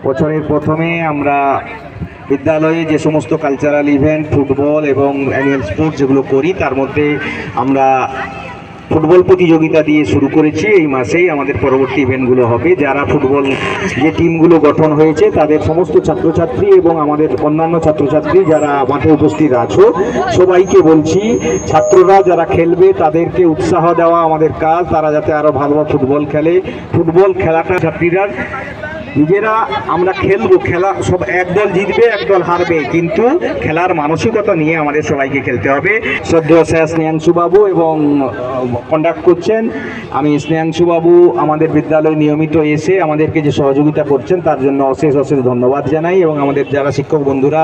বছরের প্রথমে আমরা বিদ্যালয়ে যে সমস্ত কালচারাল ইভেন্ট, ফুটবল এবং অ্যানুয়াল স্পোর্টস যেগুলো করি, তার মধ্যে আমরা ফুটবল প্রতিযোগিতা দিয়ে শুরু করেছি। এই মাসেই আমাদের পরবর্তী ইভেন্টগুলো হবে। যারা ফুটবল যে টিমগুলো গঠন হয়েছে তাদের সমস্ত ছাত্রছাত্রী এবং আমাদের অন্যান্য ছাত্রছাত্রী যারা মাঠে উপস্থিত আছো, সবাইকে বলছি ছাত্ররা যারা খেলবে তাদেরকে উৎসাহ দেওয়া আমাদের কাজ। তারা যাতে আরও ভালো ফুটবল খেলে। ফুটবল খেলাটা ছাত্রীরা নিজেরা আমরা খেলবো, খেলা সব একদল জিতবে একদল হারবে, কিন্তু খেলার মানসিকতা নিয়ে আমাদের সবাইকে খেলতে হবে। শ্রদ্ধেয় স্যার স্নেহাংশুবাবু এবং কন্ডাক্ট করছেন, আমি স্নেহাংশুবাবু আমাদের বিদ্যালয়ে নিয়মিত এসে আমাদেরকে যে সহযোগিতা করছেন তার জন্য অশেষ অশেষ ধন্যবাদ জানাই। এবং আমাদের যারা শিক্ষক বন্ধুরা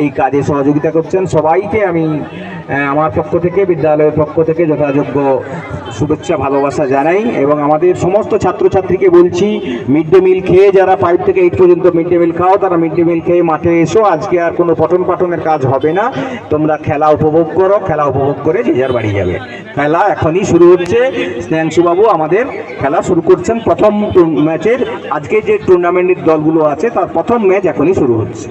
এই কাজে সহযোগিতা করছেন সবাইকে আমি আমার পক্ষ থেকে, বিদ্যালয়ের পক্ষ থেকে যথাযোগ্য শুভেচ্ছা ভালোবাসা জানাই। এবং আমাদের সমস্ত ছাত্রছাত্রীকে বলছি, মিড ডে মিল খেয়ে যারা 5 থেকে 8 পর্যন্ত মিড ডে মিল খাও, তারা মিড ডে মিল খেয়ে মাঠে এসো। আজকে আর কোনো পঠন পাঠনের কাজ হবে না, তোমরা খেলা উপভোগ করো। খেলা উপভোগ করে যে যার বাড়ি যাবে। খেলা এখনই শুরু হচ্ছে। স্নেহাংশুবাবু আমাদের খেলা শুরু করছেন প্রথম ম্যাচের। আজকে যে টুর্নামেন্টের দলগুলো আছে তার প্রথম ম্যাচ এখনই শুরু হচ্ছে।